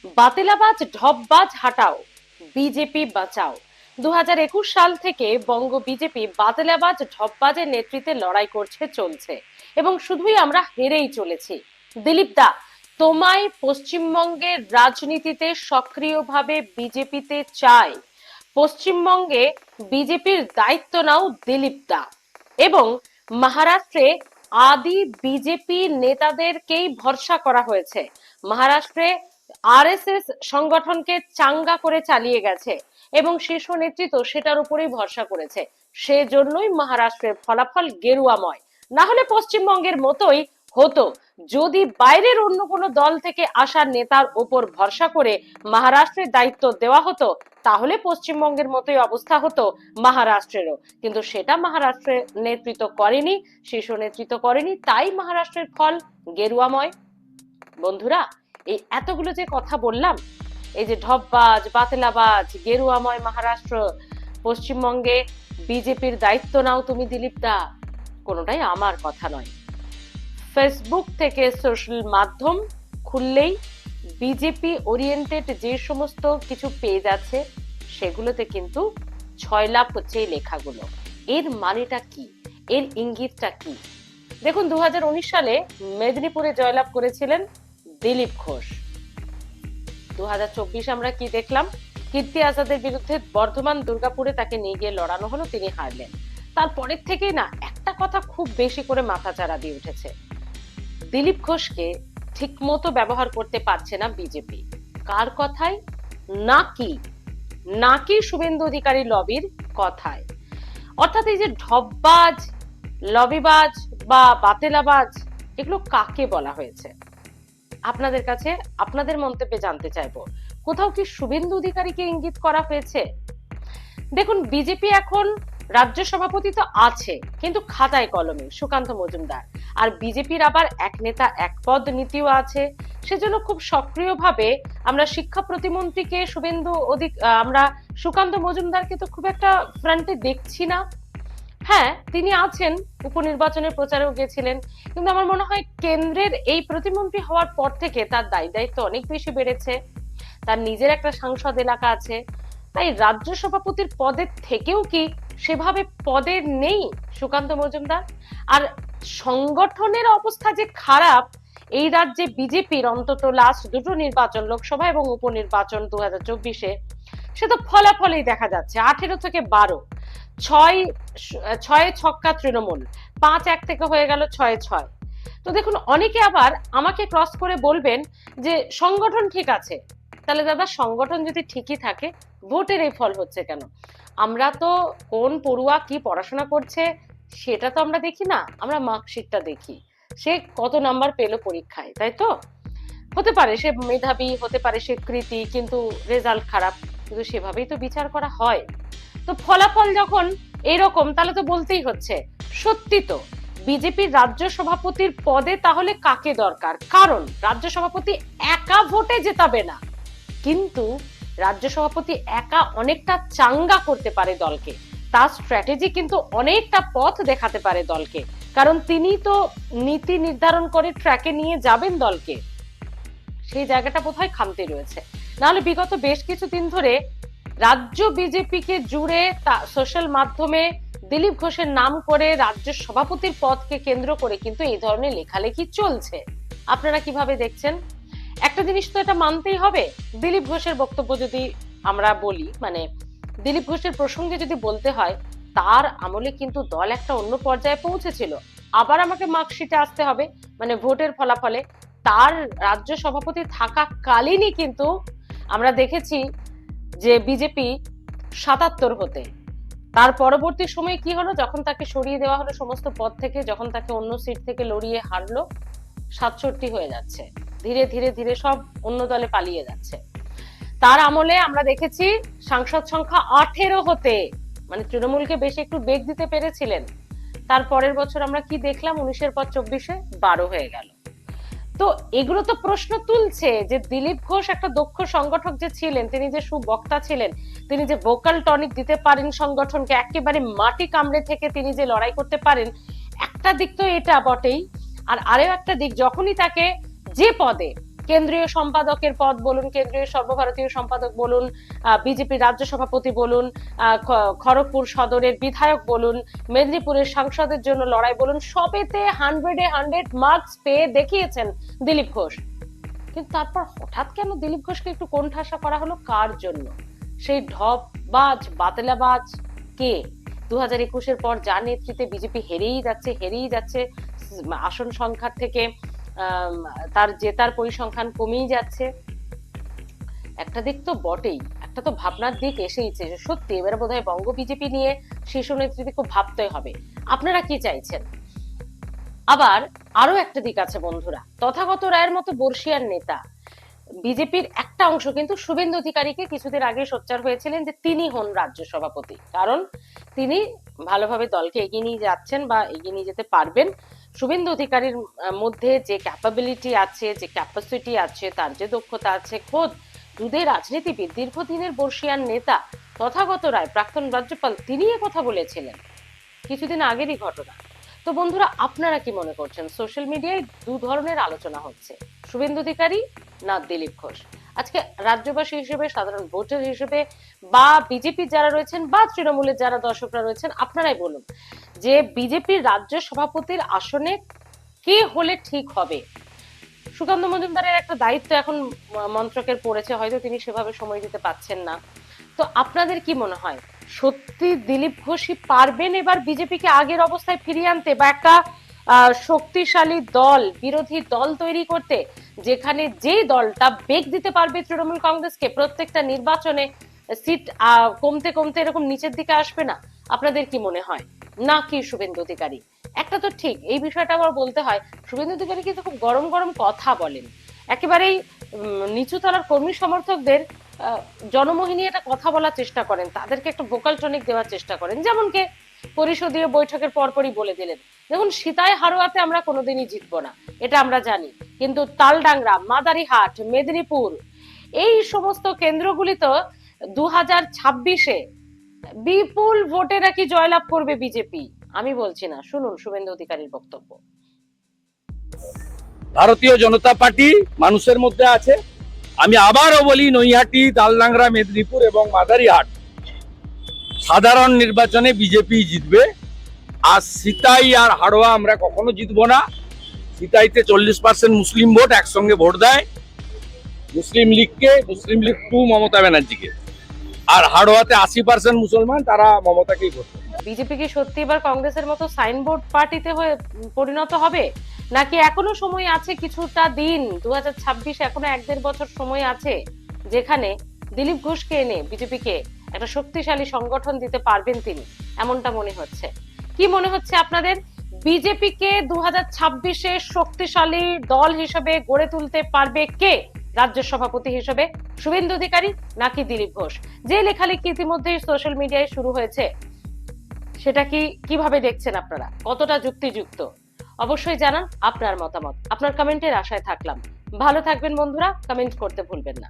বাতিলাবাজ ঢপবাজ হাটাও, BJP বাঁচাও। 2021 সাল থেকে বঙ্গ বিজেপি বাতিলাবাজ ঢপবাজের নেতৃত্বে লড়াই করছে, চলছে, এবং শুধুই আমরা হেরেই চলেছি। দিলীপ দা, তোমায় পশ্চিমবঙ্গের রাজনীতিতে সক্রিয়ভাবে বিজেপিতে চাই। পশ্চিমবঙ্গে বিজেপির দায়িত্ব নাও দিলীপ দা। এবং মহারাষ্ট্রে আদি বিজেপি নেতাদেরকেই ভরসা করা হয়েছে। মহারাষ্ট্রে আরএসএস সংগঠনকে চাঙ্গা করে চালিয়ে গেছে এবং শীর্ষ নেতৃত্ব সেটার উপরেই ভরসা করেছে। সেজন্যই মহারাষ্ট্রের ফলাফল গেরুয়াময়। না হলে পশ্চিমবঙ্গের মতোই হতো যদি বাইরের অন্য কোনো দল থেকে আসা নেতার ওপর ভরসা করে মহারাষ্ট্রের দায়িত্ব দেওয়া হতো, তাহলে পশ্চিমবঙ্গের মতোই অবস্থা হতো মহারাষ্ট্রেরও। কিন্তু সেটা মহারাষ্ট্রের নেতৃত্ব করেনি, শীর্ষ নেতৃত্ব করেনি, তাই মহারাষ্ট্রের ফল গেরুয়াময়। বন্ধুরা, এই এতগুলো যে কথা বললাম, এই যে ঢপবাজ, বাতিলাবাজ, গেরুয়াময় মহারাষ্ট্র, পশ্চিমবঙ্গে বিজেপির দায়িত্ব নাও তুমি দিলীপ দা, কোনোটাই আমার কথা নয়। ফেসবুক থেকে সোশ্যাল মাধ্যম খুললেই বিজেপি ওরিয়েন্টেড যে সমস্ত কিছু পেজ আছে সেগুলোতে কিন্তু ছয়লাভ হচ্ছে এই লেখাগুলো। এর মানেটা কি, এর ইঙ্গিতটা কি? দেখুন, 2019 সালে মেদিনীপুরে জয়লাভ করেছিলেন দিলীপ ঘোষ। 2024 আমরা কি দেখলাম? কীর্তি আজাদের বিরুদ্ধে বর্ধমান দুর্গাপুরে তাকে নিয়ে গিয়ে লড়ানো হলো, তিনি হারলেন। তারপরের থেকেই না একটা কথা খুব বেশি করে মাথাচাড়া দিয়ে উঠেছে, দিলীপ ঘোষকে ঠিক মতো ব্যবহার করতে পারছে না বিজেপি। কার কথায়? নাকি নাকি শুভেন্দু অধিকারী লবির কথায়। অর্থাৎ এই যে ঢপবাজ, লবিবাজ বা বাতেলাবাজ, এগুলো কাকে বলা হয়েছে? আপনাদের কাছে আপনাদের মন্তব্যে জানতে চাইবো। কোথাও কি শুভেন্দু অধিকারীকে ইঙ্গিত করা হয়েছে? দেখুন, বিজেপি এখন রাজ্য সভাপতি তো আছে, কিন্তু খাতায় কলমে সুকান্ত মজুমদার। আর বিজেপির আবার এক নেতা এক পদ নীতিও আছে। সেজন্য খুব সক্রিয়ভাবে আমরা শিক্ষা প্রতিমন্ত্রীকে আমরা সুকান্ত মজুমদারকে তো খুব একটা ফ্রন্টে দেখছি না। হ্যাঁ, তিনি আছেন, উপনির্বাচনের প্রচারেও গেছিলেন, কিন্তু আমার মনে হয় কেন্দ্রের এই প্রতিমন্ত্রী হওয়ার পর থেকে তার দায়িত্ব অনেক বেশি বেড়েছে। তার নিজের একটা সাংসদ এলাকা আছে, তাই রাজ্য সভাপতির পদের থেকেও কি সেভাবে পদে নেই সুকান্ত মজুমদার? আর সংগঠনের অবস্থা যে খারাপ এই রাজ্যে বিজেপির, অন্তত লাস্ট দুটো নির্বাচন, লোকসভা এবং উপনির্বাচন 2024-এ, সে তো ফলাফলেই দেখা যাচ্ছে। 18 থেকে 12, ছয় ছক্কা তৃণমূল, 5-1 থেকে হয়ে গেল 6-6। তো দেখুন, অনেকে আবার আমাকে ক্রস করে বলবেন যে সংগঠন ঠিক আছে। তাহলে দাদা, সংগঠন যদি ঠিকই থাকে ভোটের এই ফল হচ্ছে কেন? আমরা তো কোন পড়ুয়া কি পড়াশোনা করছে সেটা তো আমরা দেখি না, আমরা মার্কশিটটা দেখি, সে কত নাম্বার পেলো পরীক্ষায়, তাই তো? হতে পারে সে মেধাবী, হতে পারে সে কৃতি, কিন্তু রেজাল্ট খারাপ, কিন্তু সেভাবেই তো বিচার করা হয়। তো ফলাফল যখন এরকম, তাহলে তো বলতেই হচ্ছে সত্যি তো বিজেপির রাজ্য সভাপতির পদে তাহলে কাকে দরকার? কারণ রাজ্য সভাপতি একা ভোটে জেতাবে না, কিন্তু রাজ্য সভাপতি একা অনেকটা চাঙ্গা করতে পারে দলকে। তার স্ট্র্যাটেজি কিন্তু অনেকটা পথ দেখাতে পারে দলকে, কারণ তিনি তো নীতি নির্ধারণ করে ট্র্যাকে নিয়ে যাবেন দলকে। সেই জায়গাটা বোধহয় খামতি রয়েছে। নাহলে বিগত বেশ কিছুদিন ধরে রাজ্য বিজেপিকে জুড়ে সোশ্যাল মাধ্যমে দিলীপ ঘোষের নাম করে রাজ্য সভাপতির পদকে কেন্দ্র করে কিন্তু এই ধরনের লেখালেখি চলছে। আপনারা কিভাবে দেখছেন? একটা জিনিস তো এটা মানতেই হবে, দিলীপ ঘোষের বক্তব্য যদি আমরা বলি, মানে দিলীপ ঘোষের প্রসঙ্গে যদি বলতে হয়, তার আমলে কিন্তু দল একটা অন্য পর্যায়ে পৌঁছেছিল। আবার আমাকে মার্কশিটে আসতে হবে, মানে ভোটের ফলাফলে। তার রাজ্য সভাপতি থাকাকালীনই কিন্তু আমরা দেখেছি যে বিজেপি 77 হতে, তার পরবর্তী সময় কি হলো, যখন তাকে সরিয়ে দেওয়া হলো সমস্ত পদ থেকে, যখন তাকে অন্য সিট থেকে লড়িয়ে হারলো, 67 হয়ে যাচ্ছে। ধীরে ধীরে ধীরে সব অন্য দলে পালিয়ে যাচ্ছে। তার আমলে আমরা দেখেছি সাংসদ সংখ্যা 18 হতে, মানে তৃণমূলকে বেশি একটু বেগ দিতে পেরেছিলেন। তার পরের বছর আমরা কি দেখলাম, 19-এর পর 24-এ 12 হয়ে গেল। তো এগুলো তো প্রশ্ন তুলছে যে দিলীপ ঘোষ একটা দক্ষ সংগঠক যে ছিলেন, তিনি যে সুবক্তা ছিলেন, তিনি যে ভোকাল টনিক দিতে পারেন সংগঠনকে, একেবারে মাটি কামড়ে থেকে তিনি যে লড়াই করতে পারেন, একটা দিক তো এটা বটেই। আর আরো একটা দিক, যখনই তাকে যে পদে কেন্দ্রীয় সম্পাদকের পদ বলুন, কেন্দ্রীয় সর্বভারতীয় সম্পাদক বলুন, বিজেপি রাজ্য সভাপতি বলুন, খড়গপুর সদরের বিধায়ক বলুন, মেদিনীপুরের সাংসদের জন্য লড়াই বলুন, সবেতে 100-এ 100 মার্কস পেয়ে দেখিয়েছেন দিলীপ ঘোষ। কিন্তু তারপর হঠাৎ কেন দিলীপ ঘোষকে একটু কোণঠাসা করা হলো? কার জন্য? সেই ঢপবাজ বাতলাবাজ কে? 2021-এর পর যার নেতৃত্বে বিজেপি হেরেই যাচ্ছে, আসন সংখ্যার থেকে তার জেতার পরিসংখ্যান কমেই যাচ্ছে। একটা দিক তো বটেই, একটা তো ভাবনার দিক এসেইছে, সত্যি এবারে বোধহয় বঙ্গ বিজেপি নিয়ে শীর্ষ নেতৃত্বে খুব ভাবতে হবে। আপনারা কি চাইছেন? আবার আরো একটা দিক আছে বন্ধুরা, তথাগত রায়ের মতো বর্ষিয়ার নেতা বিজেপির একটা অংশ কিন্তু শুভেন্দু অধিকারীকে কিছুদিন আগে সোচ্চার হয়েছিলেন যে তিনি হন রাজ্য সভাপতি, কারণ তিনি ভালোভাবে দলকে এগিয়ে নিয়ে যাচ্ছেন বা এগিয়ে নিয়ে যেতে পারবেন। শুভেন্দু অধিকারীর মধ্যে যে ক্যাপাবিলিটি আছে, যে ক্যাপাসিটি আছে, তার যে দক্ষতা আছে, খোদ দুধের রাজনীতিবিদ, দীর্ঘদিনের বর্ষিয়ান নেতা তথাগত রায়, প্রাক্তন রাজ্যপাল, তিনি কথা বলেছিলেন, কিছুদিন আগেরই ঘটনা। তো বন্ধুরা, আপনারা কি মনে করছেন? সোশ্যাল মিডিয়ায় দু ধরনের আলোচনা হচ্ছে, শুভেন্দু অধিকারী না দিলীপ ঘোষ। আজকে রাজ্যবাসী হিসেবে, সাধারণ ভোটার হিসেবে, বা বিজেপি যারা রয়েছেন বা তৃণমূলের যারা দর্শকরা রয়েছেন, আপনারাই বলুন যে বিজেপির রাজ্য সভাপতির আসনে কে হলে ঠিক হবে। সুকান্ত মজুমদারের একটা দায়িত্ব এখন মন্ত্রকের পড়েছে, হয়তো তিনি সেভাবে সময় দিতে পাচ্ছেন না। তো আপনাদের কি মনে হয়, সত্যি দিলীপ ঘোষই পারবেন এবার বিজেপিকে আগের অবস্থায় ফিরিয়ে আনতে, বা একটা শক্তিশালী দল, বিরোধী দল তৈরি করতে, যেখানে যে দলটা বেগ দিতে পারবে তৃণমূল কংগ্রেসকে, প্রত্যেকটা নির্বাচনে সিট কমতে কমতে এরকম নিচের দিকে আসবে না? আপনাদের কি মনে হয়? নাকি শুভেন্দু অধিকারী? একটা তো ঠিক, এই বিষয়টা আবার বলতে হয়, শুভেন্দু অধিকারী কিন্তু খুব গরম গরম কথা বলেন, একেবারেই নিচু তলার কর্মী সমর্থকদের জনমোহিনী একটা কথা বলার চেষ্টা করেন, তাদেরকে একটা ভোকাল টনিক দেওয়ার চেষ্টা করেন। যেমন কে পরিষদীয় বৈঠকের পরপরই বলে দিলেন, দেখুন সীতায় হারোয়াতে আমরা কোনোদিনই জিতবো না, এটা আমরা জানি, কিন্তু তালডাংরা, মাদারিহাট, মেদিনীপুর, এই সমস্ত কেন্দ্রগুলি তো 2026-এ বিপুল ভোটে নাকি জয়লাভ করবে বিজেপি। আমি বলছি না, শুনুন শুভেন্দু অধিকারীর বক্তব্য। ভারতীয় জনতা পার্টি মানুষের মধ্যে আছে। আমি আবারও বলি, নৈহাটি, তালডাংরা, মেদিনীপুর এবং মাদারিহাট সাধারণ নির্বাচনে বিজেপি জিতবে। আর সিতাই আর হাড়োয়া আমরা কখনো জিতবো না। সিতাইতে 40% মুসলিম ভোট একসঙ্গে ভোট দেয় মুসলিম লীগকে, মুসলিম লীগ 2 মমতা ব্যানার্জিকে, আর হাড়োয়াতে 80% মুসলমান, তারা মমতাকেই ভোট দেয়। বিজেপি কি সত্যি এবার কংগ্রেসের মতো সাইনবোর্ড পার্টিতে হয়ে পরিণত হবে, নাকি এখনো সময় আছে, কিছুটা দিন, 2026 এখনো 1-1.5 বছর সময় আছে, যেখানে দিলীপ ঘোষকে এনে বিজেপিকে একটা শক্তিশালী সংগঠন দিতে পারবেন তিনি, এমনটা মনে হচ্ছে? কি মনে হচ্ছে আপনাদের? বিজেপিকে 2026-এ শক্তিশালী দল হিসেবে গড়ে তুলতে পারবে কে রাজ্য সভাপতি হিসেবে, শুভেন্দু অধিকারী নাকি দিলীপ ঘোষ? যে লেখালেখি ইতিমধ্যেই সোশ্যাল মিডিয়ায় শুরু হয়েছে, সেটা কি কিভাবে দেখছেন আপনারা? কতটা যুক্তিযুক্ত? অবশ্যই জানান আপনার মতামত। আপনার কমেন্টের আশায় থাকলাম। ভালো থাকবেন বন্ধুরা, কমেন্ট করতে ভুলবেন না।